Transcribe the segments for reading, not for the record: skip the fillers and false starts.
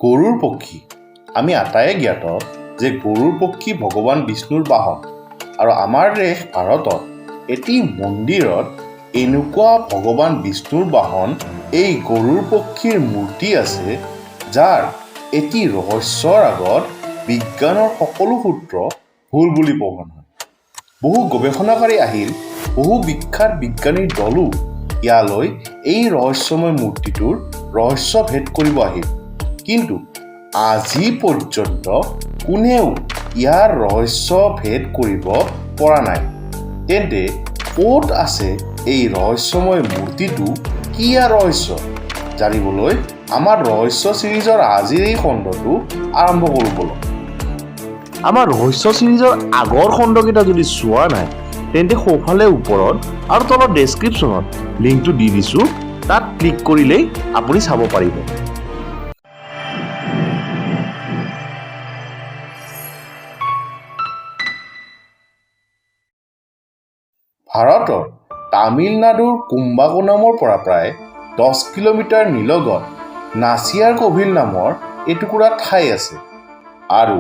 গৰুৰ পক্ষী আমি আটায়ে জ্ঞাত যে গৰুৰ পক্ষী ভগৱান বিষ্ণুৰ বাহন আৰু আমাৰ দেশ ভাৰতত এটি মন্দিৰত এনেকুৱা ভগৱান বিষ্ণুৰ বাহন এই গৰুৰ পক্ষীৰ মূৰ্তি আছে যাৰ এটি ৰহস্যৰ আগত বিজ্ঞানৰ সকলো সূত্ৰ ভুল বুলি প্ৰমাণ হয়। বহু গৱেষণাকাৰী আহিল, বহু বিখ্যাত বিজ্ঞানীৰ দলো ইয়ালৈ এই ৰহস্যময় মূৰ্তিটোৰ ৰহস্য ভেদ কৰিব আহিল, কিন্তু আজি পৰ্যন্ত কোনেও ইয়াৰ ৰহস্য ভেদ কৰিব পৰা নাই। তেন্তে ক'ত আছে এই ৰহস্যময় মূৰ্তিটো, কি ইয়াৰ ৰহস্য জানিবলৈ আমাৰ ৰহস্য চিৰিজৰ আজিৰ এই খণ্ডটো আৰম্ভ কৰোঁ বলক। আমাৰ ৰহস্য চিৰিজৰ আগৰ খণ্ডকেইটা যদি চোৱা নাই তেন্তে সোঁফালে ওপৰত আৰু তলত ডেছক্ৰিপশ্যনত লিংকটো দি দিছোঁ, তাত ক্লিক কৰিলেই আপুনি চাব পাৰিব। ভাৰতৰ তামিলনাডুৰ কুম্বাকোনামৰ পৰা প্ৰায় 10 কিলোমিটাৰ নিলগত নাচিয়াৰ কোভিল নামৰ এটুকুৰা ঠাই আছে আৰু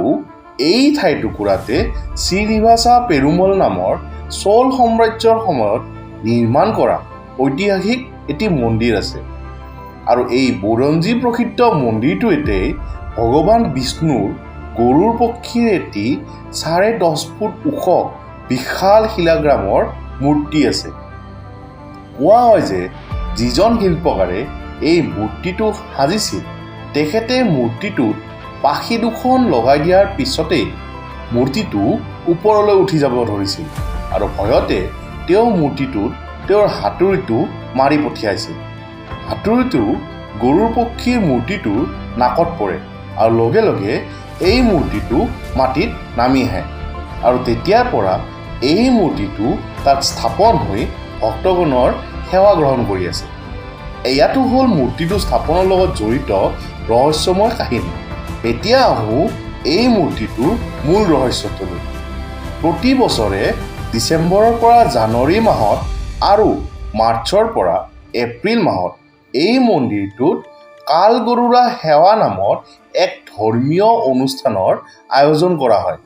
এই ঠাইটুকুৰাতে শ্ৰীনিবাসা পেৰুমল নামৰ চোল সাম্ৰাজ্যৰ সময়ত নিৰ্মাণ কৰা ঐতিহাসিক এটি মন্দিৰ আছে। আৰু এই বুৰঞ্জী প্ৰসিদ্ধ মন্দিৰটোতে ভগৱান বিষ্ণুৰ গৰুৰ পক্ষীৰ এটি 10.5 ফুট ওখ বিশাল শিলাগ্ৰামৰ মূৰ্তি আছে। কোৱা হয় যে যিজন শিল্পকাৰে এই মূৰ্তিটো সাজিছিল তেখেতে মূৰ্তিটোত পাখি দুখন লগাই দিয়াৰ পিছতেই মূৰ্তিটো ওপৰলৈ উঠি যাব ধৰিছিল আৰু ভয়তে তেওঁ মূৰ্তিটোত তেওঁৰ হাতুৰিটো মাৰি পঠিয়াইছিল। হাতুৰিটো গৰুৰ পক্ষীৰ মূৰ্তিটোৰ নাকত পৰে আৰু লগে লগে এই মূৰ্তিটো মাটিত নামি আহে আৰু তেতিয়াৰ পৰা এই মূৰ্তিটো তাত স্থাপন হৈ ভক্তগণৰ সেৱা গ্ৰহণ কৰি আছে। এয়াটো হ'ল মূৰ্তিটো স্থাপনৰ লগত জড়িত ৰহস্যময় কাহিনী। এতিয়া আহোঁ এই মূৰ্তিটোৰ মূল ৰহস্যটোলৈ। প্ৰতি বছৰে ডিচেম্বৰৰ পৰা জানুৱাৰী মাহত আৰু মাৰ্চৰ পৰা এপ্ৰিল মাহত এই মন্দিৰটোত কাল গৰুড়া সেৱা নামৰ এক ধৰ্মীয় অনুষ্ঠানৰ আয়োজন কৰা হয়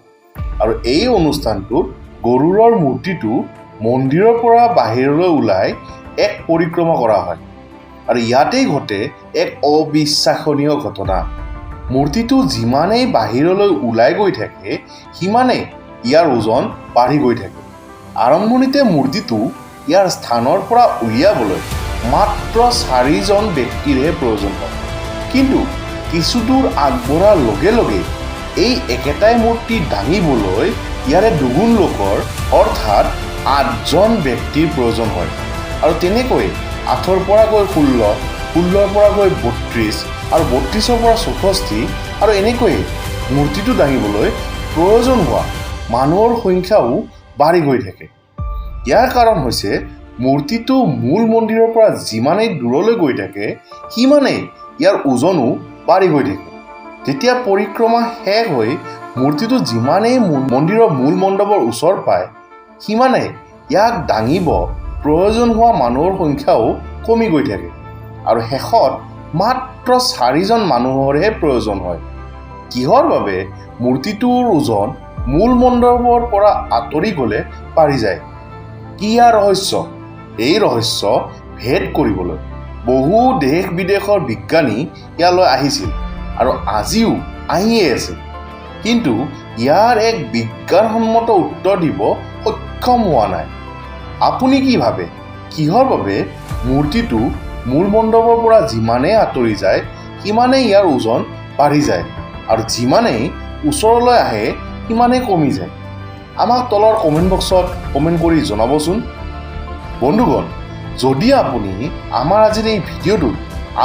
আৰু এই অনুষ্ঠানটোত গৰুড়ৰ মূৰ্তিটো মন্দিৰৰ পৰা বাহিৰলৈ ওলাই এক পৰিক্ৰমা কৰা হয় আৰু ইয়াতেই ঘটে এক অবিশ্বাসনীয় ঘটনা। মূৰ্তিটো যিমানেই বাহিৰলৈ ওলাই গৈ থাকে সিমানেই ইয়াৰ ওজন বাঢ়ি গৈ থাকে। আৰম্ভণিতে মূৰ্তিটো ইয়াৰ স্থানৰ পৰা উলিয়াবলৈ মাত্ৰ 4জন ব্যক্তিৰহে প্ৰয়োজন হয়, কিন্তু কিছুদূৰ আগবঢ়াৰ লগে লগে এই একেটাই মূৰ্তি দাঙিবলৈ ইয়াৰে দুগুণ লোকৰ অৰ্থাৎ 8জন ব্যক্তিৰ প্ৰয়োজন হয় আৰু তেনেকৈ 8ৰ পৰা গৈ 16, 16ৰ পৰা গৈ 32 আৰু 32ৰ পৰা 64 আৰু এনেকৈয়ে মূৰ্তিটো দাঙিবলৈ প্ৰয়োজন হোৱা মানুহৰ সংখ্যাও বাঢ়ি গৈ থাকে। ইয়াৰ কাৰণ হৈছে মূৰ্তিটো মূল মন্দিৰৰ পৰা যিমানেই দূৰলৈ গৈ থাকে সিমানেই ইয়াৰ ওজনো বাঢ়ি গৈ থাকে। যেতিয়া পৰিক্ৰমা শেষ হৈ মূৰ্তিটো যিমানেই মন্দিৰৰ মূল মণ্ডপৰ ওচৰ পায় সিমানেই ইয়াক দাঙিব প্ৰয়োজন হোৱা মানুহৰ সংখ্যাও কমি গৈ থাকে আৰু শেষত মাত্ৰ 4জন মানুহৰহে প্ৰয়োজন হয়। কিহৰ বাবে মূৰ্তিটোৰ ওজন মূল মণ্ডপৰ পৰা আঁতৰি গ'লে বাঢ়ি যায়? কি ইয়াৰ ৰহস্য? এই ৰহস্য ভেদ কৰিবলৈ বহু দেশ বিদেশৰ বিজ্ঞানী ইয়ালৈ আহিছিল আৰু আজিও আহিয়ে আছে, কিন্তু ইয়াৰ এক বিজ্ঞানসন্মত উত্তৰ দিব সক্ষম হোৱা নাই। আপুনি কি ভাবে, কিহৰ বাবে মূৰ্তিটো মূল মণ্ডপৰ পৰা যিমানেই আঁতৰি যায় সিমানেই ইয়াৰ ওজন বাঢ়ি যায় আৰু যিমানেই ওচৰলৈ আহে সিমানেই কমি যায়? আমাক তলৰ কমেণ্ট বক্সত কমেণ্ট কৰি জনাবচোন। বন্ধুগণ, যদি আপুনি আমাৰ আজিৰ এই ভিডিঅ'টোত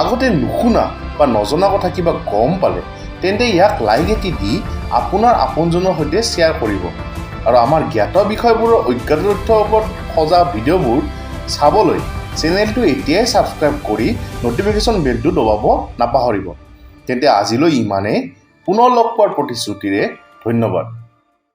আগতে নুশুনা বা নজনা কথা কিবা গম পালে তেন্তে ইয়াক লাইক এটি দি আপোনাৰ আপোনজনৰ সৈতে শ্বেয়াৰ কৰিব আৰু আমাৰ জ্ঞাত বিষয়বোৰৰ অজ্ঞাত তথ্যৰ ওপৰত সজা ভিডিঅ'বোৰ চাবলৈ চেনেলটো এতিয়াই ছাবস্ক্ৰাইব কৰি ন'টিফিকেশ্যন বেলটো দবাব নাপাহৰিব। তেন্তে আজিলৈ ইমানেই। পুনৰ লগ পোৱাৰ প্ৰতিশ্ৰুতিৰে ধন্যবাদ।